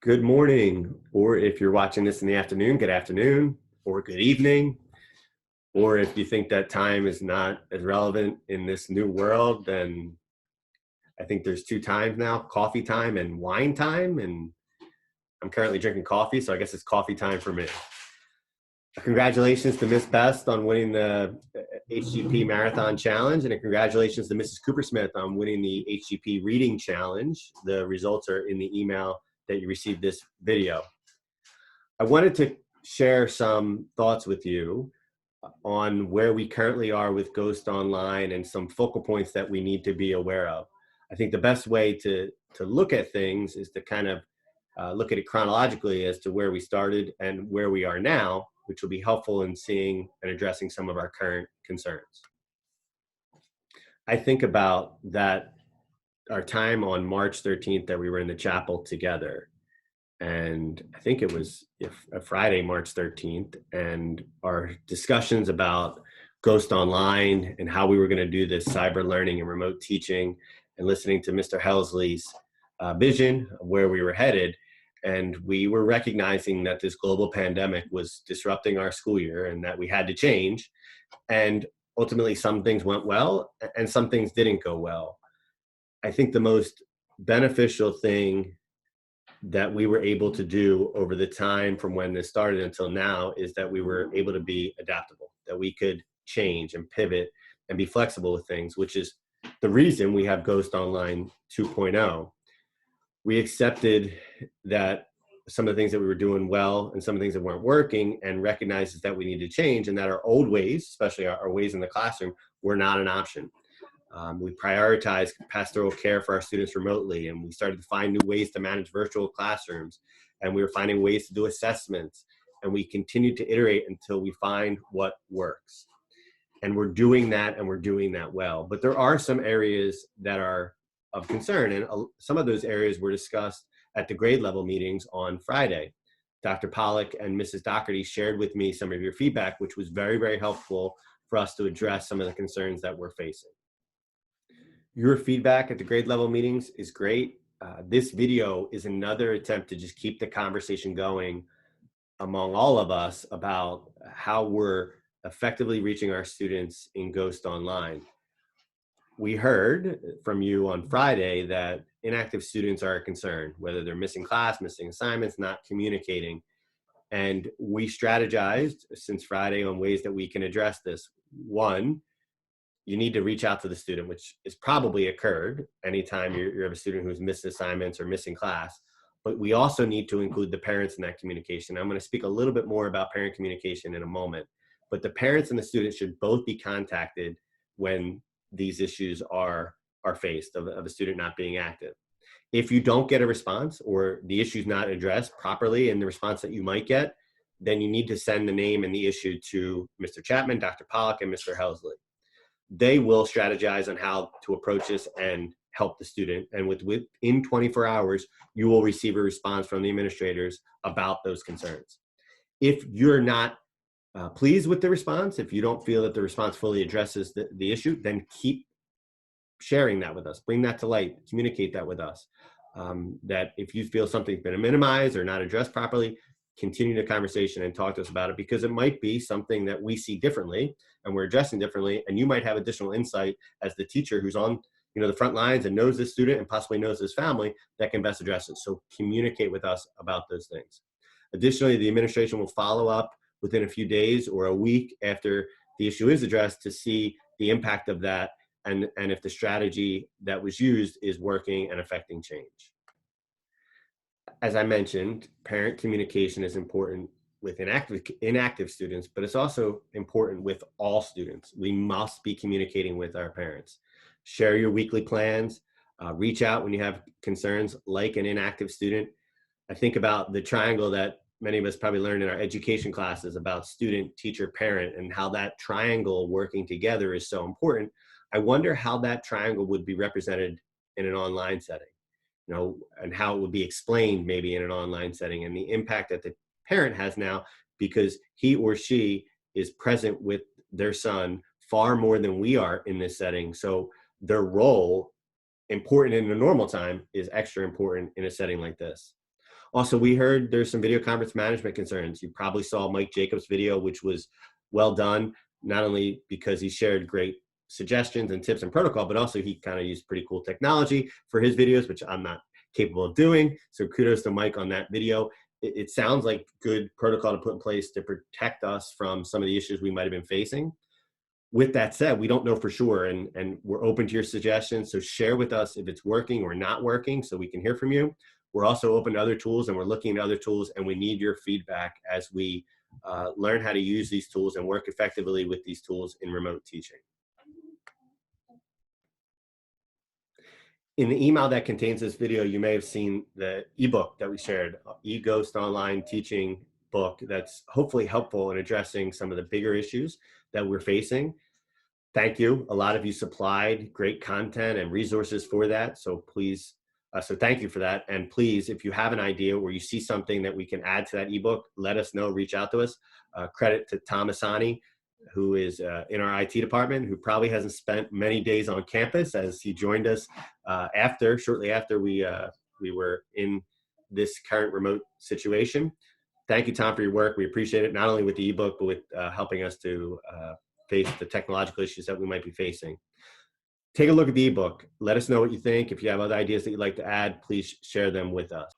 Good morning, or if you're watching this in the afternoon, good afternoon, or good evening, or if you think that time is not as relevant in this new world, then I think there's two times now, coffee time and wine time, and I'm currently drinking coffee, so I guess it's coffee time for me. Congratulations to Miss Best on winning the HGP Marathon Challenge, and congratulations to Mrs. Coopersmith on winning the HGP Reading Challenge. The results are in the email that you received this video. I wanted to share some thoughts with you on where we currently are with Ghost Online and some focal points that we need to be aware of. I think the best way to look at things is to kind of look at it chronologically as to where we started and where we are now, which will be helpful in seeing and addressing some of our current concerns. I think about that, our time on March 13th that we were in the chapel together. And I think it was a Friday, March 13th, and our discussions about Ghost Online and how we were going to do this cyber learning and remote teaching, and listening to Mr. Helsley's vision of where we were headed. And we were recognizing that this global pandemic was disrupting our school year and that we had to change. And ultimately, some things went well and some things didn't go well. I think the most beneficial thing that we were able to do over the time from when this started until now is that we were able to be adaptable, that we could change and pivot and be flexible with things, which is the reason we have Ghost Online 2.0. We accepted that some of the things that we were doing well and some of the things that weren't working, and recognizes that we need to change, and that our old ways, especially our ways in the classroom, were not an option. We prioritized pastoral care for our students remotely, and we started to find new ways to manage virtual classrooms, and we were finding ways to do assessments, and we continued to iterate until we find what works. And we're doing that, and we're doing that well. But there are some areas that are of concern, and some of those areas were discussed at the grade level meetings on Friday. Dr. Pollock and Mrs. Doherty shared with me some of your feedback, which was very, very helpful for us to address some of the concerns that we're facing. Your feedback at the grade level meetings is great. This video is another attempt to just keep the conversation going among all of us about how we're effectively reaching our students in Ghost Online. We heard from you on Friday that inactive students are a concern, whether they're missing class, missing assignments, not communicating. And we strategized since Friday on ways that we can address this. One, you need to reach out to the student, which is probably occurred anytime you have a student who's missed assignments or missing class. But we also need to include the parents in that communication. I'm going to speak a little bit more about parent communication in a moment. But the parents and the students should both be contacted when these issues are faced of a student not being active. If you don't get a response, or the issue is not addressed properly in the response that you might get, then you need to send the name and the issue to Mr. Chapman, Dr. Pollock, and Mr. Helsley. They will strategize on how to approach this and help the student. And within 24 hours, you will receive a response from the administrators about those concerns. If you're not pleased with the response, if you don't feel that the response fully addresses the issue, then keep sharing that with us. Bring that to light. Communicate that with us. That if you feel something's been minimized or not addressed properly, continue the conversation and talk to us about it, because it might be something that we see differently and we're addressing differently, and you might have additional insight as the teacher who's on the front lines and knows this student and possibly knows his family that can best address it. So communicate with us about those things. Additionally, the administration will follow up within a few days or a week after the issue is addressed to see the impact of that, and if the strategy that was used is working and affecting change. As I mentioned, parent communication is important with inactive students, but it's also important with all students. We must be communicating with our parents. Share your weekly plans. Reach out when you have concerns like an inactive student. I think about the triangle that many of us probably learned in our education classes about student, teacher, parent, and how that triangle working together is so important. I wonder how that triangle would be represented in an online setting, and how it would be explained maybe in an online setting, and the impact that the parent has now, because he or she is present with their son far more than we are in this setting. So their role, important in a normal time, is extra important in a setting like this. Also, we heard there's some video conference management concerns. You probably saw Mike Jacobs' video, which was well done, not only because he shared great suggestions and tips and protocol, but also he kind of used pretty cool technology for his videos, which I'm not capable of doing. So kudos to Mike on that video. It sounds like good protocol to put in place to protect us from some of the issues we might have been facing. With that said, we don't know for sure, and we're open to your suggestions. So share with us if it's working or not working so we can hear from you. We're also open to other tools, and we're looking at other tools, and we need your feedback as we learn how to use these tools and work effectively with these tools in remote teaching. In the email that contains this video, you may have seen the ebook that we shared, eGhost Online Teaching book, that's hopefully helpful in addressing some of the bigger issues that we're facing. Thank you. A lot of you supplied great content and resources for that. So please, so thank you for that. And please, if you have an idea or you see something that we can add to that ebook, let us know, reach out to us. Credit to Thomasani, who is in our IT department, who probably hasn't spent many days on campus, as he joined us shortly after we were in this current remote situation. Thank you, Tom, for your work. We appreciate it, not only with the ebook, but with helping us to face the technological issues that we might be facing. Take a look at the ebook. Let us know what you think. If you have other ideas that you'd like to add, please share them with us.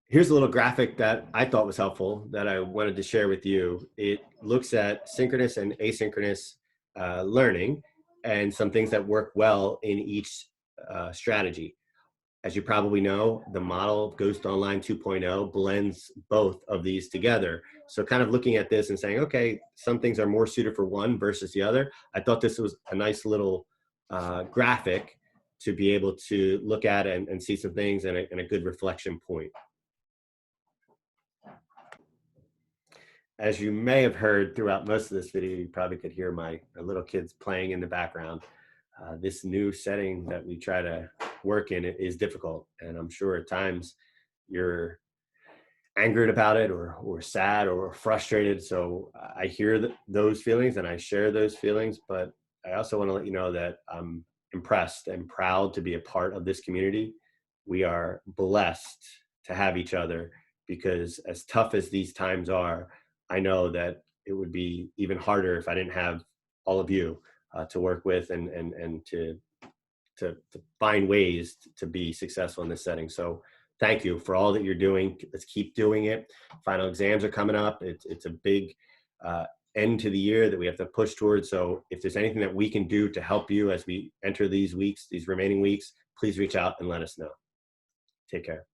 Here's a little graphic that I thought was helpful that I wanted to share with you. It looks at synchronous and asynchronous learning and some things that work well in each strategy. As you probably know, the model Ghost Online 2.0 blends both of these together. So kind of looking at this and saying, okay, some things are more suited for one versus the other. I thought this was a nice little graphic to be able to look at and see some things and a good reflection point. As you may have heard throughout most of this video, you probably could hear my little kids playing in the background. This new setting that we try to work in is difficult, and I'm sure at times you're angered about it or sad or frustrated. So I hear those feelings and I share those feelings, but I also want to let you know that I'm impressed and proud to be a part of this community. We are blessed to have each other, because as tough as these times are, I know that it would be even harder if I didn't have all of you to work with and to find ways to be successful in this setting. So thank you for all that you're doing. Let's keep doing it. Final exams are coming up. It's a big end to the year that we have to push towards. So if there's anything that we can do to help you as we enter these weeks, these remaining weeks, please reach out and let us know. Take care.